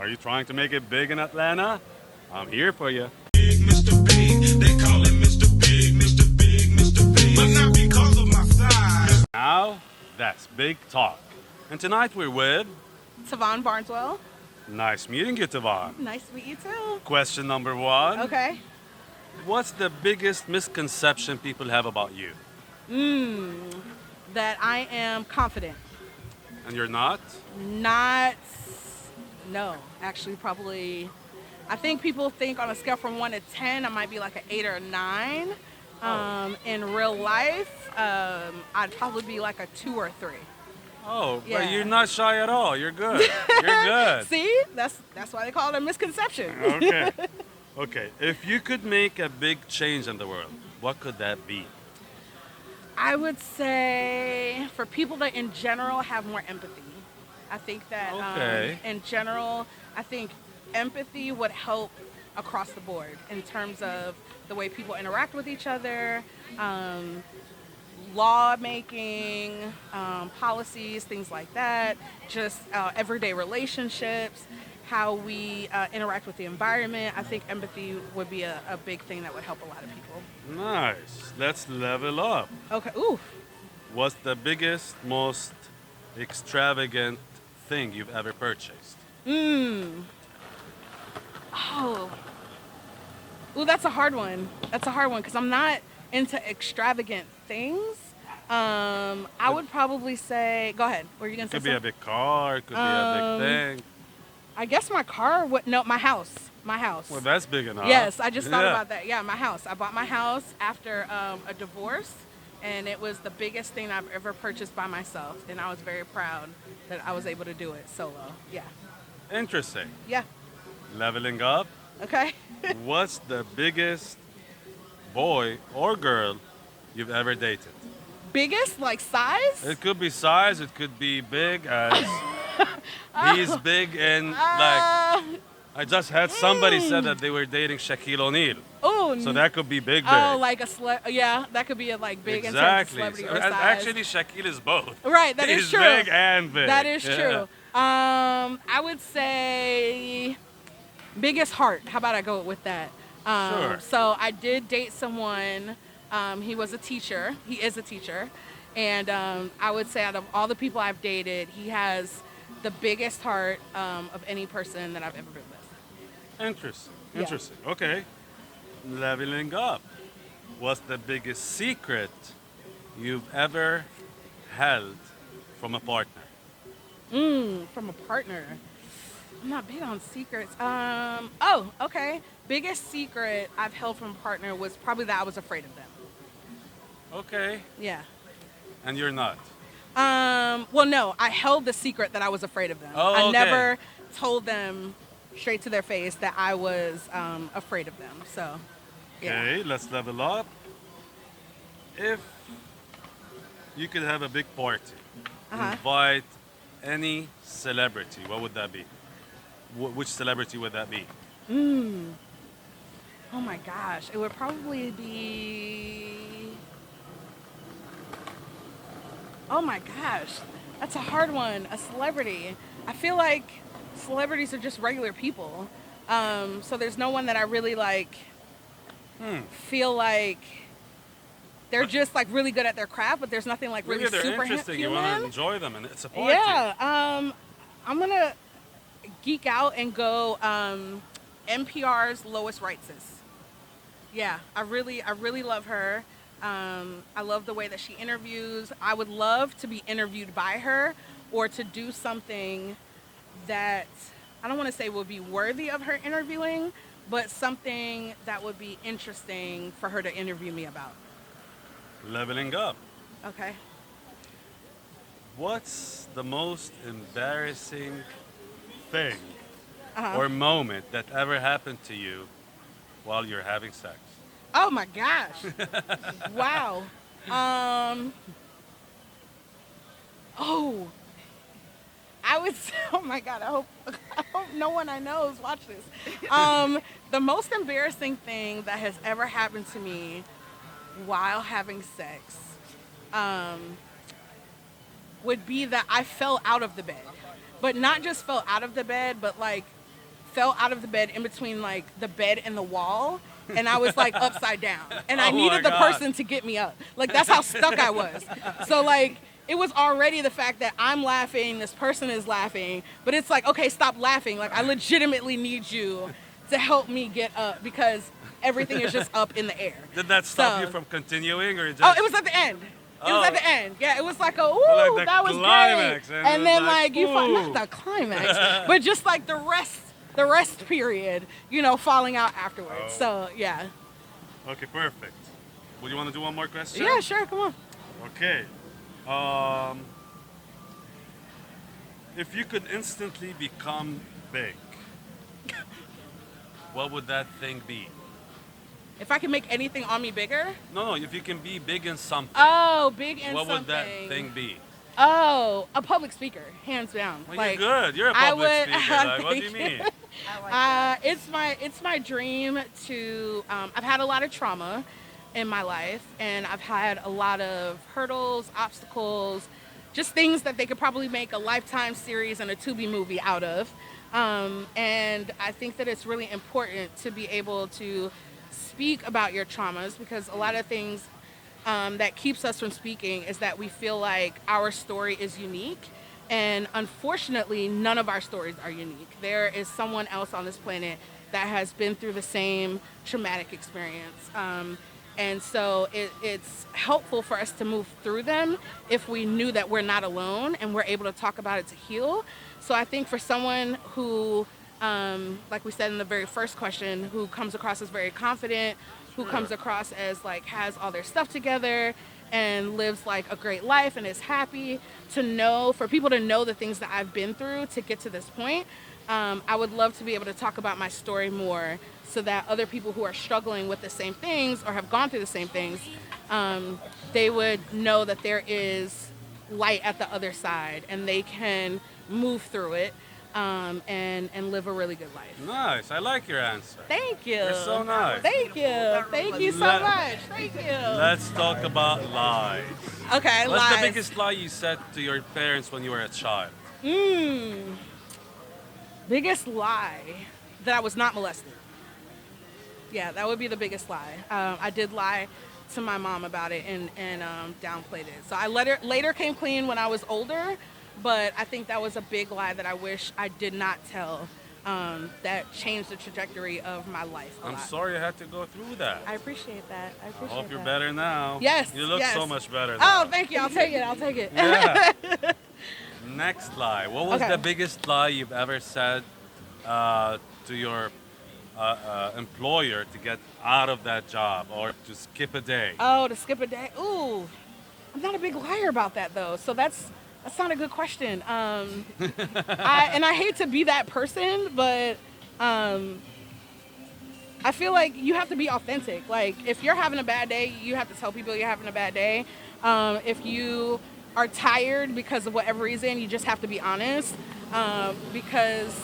Are you trying to make it big in Atlanta? I'm here for you. Big Mr. Big, they call him Mr. Big, Mr. Big, Mr. Big, but not because of my size. Now, that's big talk. And tonight we're with... Tavon Barnswell. Nice meeting you, Tavon. Nice to meet you too. Question number one. Okay. What's the biggest misconception people have about you? That I am confident. And you're not? No, actually probably, I think people think on a scale from 1 to 10, I might be like an 8 or a 9. In real life, I'd probably be like a 2 or 3. Oh, Yeah. but you're not shy at all. You're good. You're good. See, that's why they call it a misconception. Okay. Okay. If you could make a big change in the world, what could that be? I would say for people that in general have more empathy. I think that Okay. in general, I think empathy would help across the board in terms of the way people interact with each other, law making, policies, things like that, just everyday relationships, how we interact with the environment. I think empathy would be a big thing that would help a lot of people. Nice. Let's level up. Okay. Ooh. What's the biggest, most extravagant thing you've ever purchased? Oh. Ooh, that's a hard one. That's a hard one because I'm not into extravagant things. I would probably say, go ahead. Were you gonna say Could be a something? big car, could be a big thing. I guess my car would, no, my house. My house. Well, that's big enough. Yes, I just thought Yeah. about that. Yeah, my house. I bought my house after a divorce, and it was the biggest thing I've ever purchased by myself, and I was very proud that I was able to do it solo. Yeah. Interesting. Yeah. Leveling up. Okay. What's the biggest boy or girl you've ever dated? Biggest, like size? It could be size, it could be big as he's big and like I just had somebody said that they were dating Shaquille O'Neal. Oh, So that could be big. oh, like yeah, that could be a like big in terms of Exactly. celebrity So, or size. actually, Shaquille is both. Right, that is He's true. big and big. That is Yeah. true. I would say biggest heart. How about I go with that? Sure. So I did date someone. He was a teacher. He is a teacher, and I would say out of all the people I've dated, he has the biggest heart of any person that I've ever been with. Interesting. Yeah. Interesting. Okay. Leveling up. What's the biggest secret you've ever held from a partner? From a partner. I'm not big on secrets. Oh, okay. Biggest secret I've held from a partner was probably that I was afraid of them. Okay. Yeah. And you're not. Well, no, I held the secret that I was afraid of them. Oh, I okay. never told them straight to their face that I was afraid of them. So, yeah. Okay, let's level up. If you could have a big party, invite any celebrity, what would that be? Which celebrity would that be? Oh my gosh, it would probably be. Oh my gosh, that's a hard one. A celebrity. I feel like celebrities are just regular people. So there's no one that I really like. Feel like they're just like really good at their craft, but there's nothing like really Maybe they're super interesting. You human. want to enjoy them, and it's a party. Yeah. I'm gonna geek out and go NPR's Lois Reitzes. Yeah, I really love her. I love the way that she interviews. I would love to be interviewed by her or to do something that I don't want to say would be worthy of her interviewing, but something that would be interesting for her to interview me about. Leveling up. Okay. What's the most embarrassing thing Uh-huh. or moment that ever happened to you while you're having sex? Oh my gosh. Wow. Oh. I would say, oh my God, I hope no one I know has watched this. The most embarrassing thing that has ever happened to me while having sex would be that I fell out of the bed. But not just fell out of the bed, but like fell out of the bed in between like the bed and the wall, and I was like upside down, and I Oh my needed the God. person to get me up. Like that's how stuck I was. So like it was already the fact that I'm laughing, this person is laughing, but it's like, okay, stop laughing. Like I legitimately need you to help me get up because everything is just up in the air. Did that stop So- you from continuing, or just? Oh, it was at the end. It was Oh. at the end. Yeah, it was like a, ooh, Like the that was climax, great. and it And was then like, like you find ooh. not the climax, but just like the rest period, you know, falling out afterwards. Oh. So yeah. Okay, perfect. Would you want to do one more question? Yeah, sure, come on. Okay. If you could instantly become big, what would that thing be? If I can make anything on me bigger, No, if you can be big in something, oh, big and what something. would that thing be? Oh, a public speaker, hands down. Well, like, you're good. You're a I public would- speaker. Like, what do you Thank you. mean? I like that. It's my dream to. I've had a lot of trauma in my life, and I've had a lot of hurdles, obstacles, just things that they could probably make a Lifetime series and a Tubi movie out of. And I think that it's really important to be able to speak about your traumas because a lot of things that keeps us from speaking is that we feel like our story is unique. And unfortunately, none of our stories are unique. There is someone else on this planet that has been through the same traumatic experience. And so it's helpful for us to move through them if we knew that we're not alone and we're able to talk about it to heal. So I think for someone who, like we said in the very first question, who comes across as very confident, who comes across as like has all their stuff together and lives like a great life and is happy, to know, for people to know the things that I've been through to get to this point, I would love to be able to talk about my story more so that other people who are struggling with the same things or have gone through the same things, they would know that there is light at the other side and they can move through it and live a really good life. Nice. I like your answer. Thank you. You're so nice. Thank you. That really Thank you was so Let- much. Thank you. Let's talk about lies. Okay, What's lies. the biggest lie you said to your parents when you were a child? Biggest lie that I was not molested. Yeah, that would be the biggest lie. I did lie to my mom about it and downplayed it. So I later came clean when I was older, but I think that was a big lie that I wish I did not tell. That changed the trajectory of my life a I'm lot. sorry I had to go through that. I appreciate that. I I appreciate hope you're that. better now. Yes, You look yes. so much better now. Oh, thank you. I'll take it. I'll take it. Yeah. Next lie. What was Okay. the biggest lie you've ever said to your employer to get out of that job or to skip a day? Oh, to skip a day. Ooh, I'm not a big liar about that though. So that's not a good question. I hate to be that person, but I feel like you have to be authentic. Like if you're having a bad day, you have to tell people you're having a bad day. If you are tired because of whatever reason, you just have to be honest. Because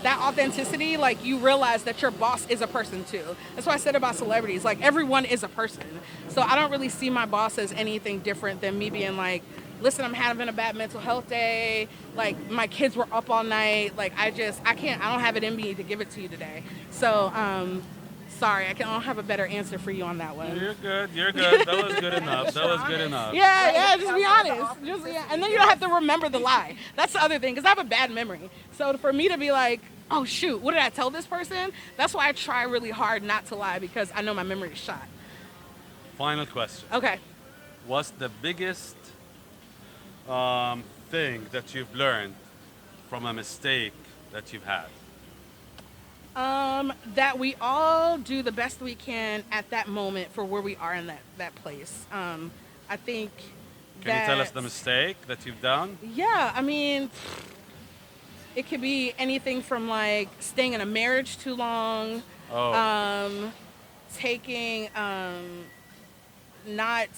that authenticity, like you realize that your boss is a person too. That's what I said about celebrities. Like everyone is a person. So I don't really see my boss as anything different than me being like, listen, I'm having a bad mental health day. Like my kids were up all night. Like I don't have it in me to give it to you today. So, sorry, I don't have a better answer for you on that one. You're good. You're good. That was good enough. That was good enough. Yeah, just be honest. And then you don't have to remember the lie. That's the other thing, because I have a bad memory. So for me to be like, oh shoot, what did I tell this person? That's why I try really hard not to lie, because I know my memory is shot. Final question. Okay. What's the biggest thing that you've learned from a mistake that you've had? That we all do the best we can at that moment for where we are in that place. I think. Can you tell us the mistake that you've done? Yeah, I mean, it could be anything from like staying in a marriage too long, taking, not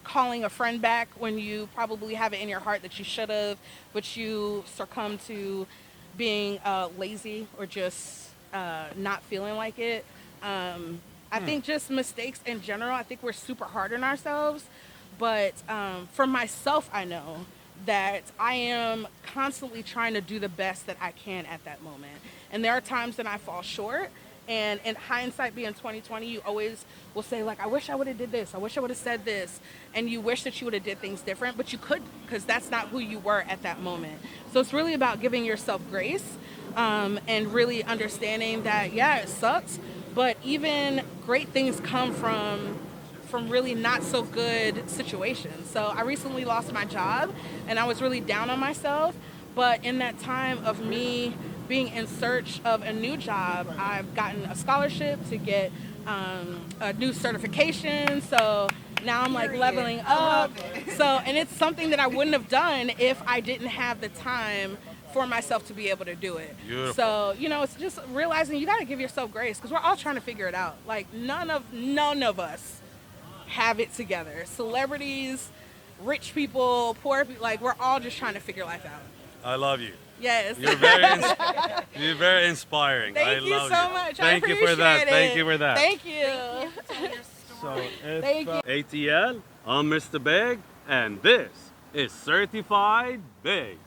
calling a friend back when you probably have it in your heart that you should have, but you succumb to being lazy or just not feeling like it. I think just mistakes in general, I think we're super hard on ourselves. But for myself, I know that I am constantly trying to do the best that I can at that moment. And there are times that I fall short. And in hindsight, being 2020, you always will say, like, I wish I would have did this. I wish I would have said this. And you wish that you would have did things different, but you couldn't, because that's not who you were at that moment. So it's really about giving yourself grace, and really understanding that, yeah, it sucks, but even great things come from really not so good situations. So I recently lost my job, and I was really down on myself. But in that time of me being in search of a new job, I've gotten a scholarship to get a new certification. So now I'm like leveling up. So, and it's something that I wouldn't have done if I didn't have the time for myself to be able to do it. Beautiful. So, you know, it's just realizing you got to give yourself grace, because we're all trying to figure it out. Like none of us have it together. Celebrities, rich people, poor people, like we're all just trying to figure life out. I love you. Yes. You're very inspiring. I Thank you love so you. much. Thank I you for that. appreciate Thank it. you for that. Thank you. So if, Thank you. ATL, I'm Mr. Big, and this is Certified Big.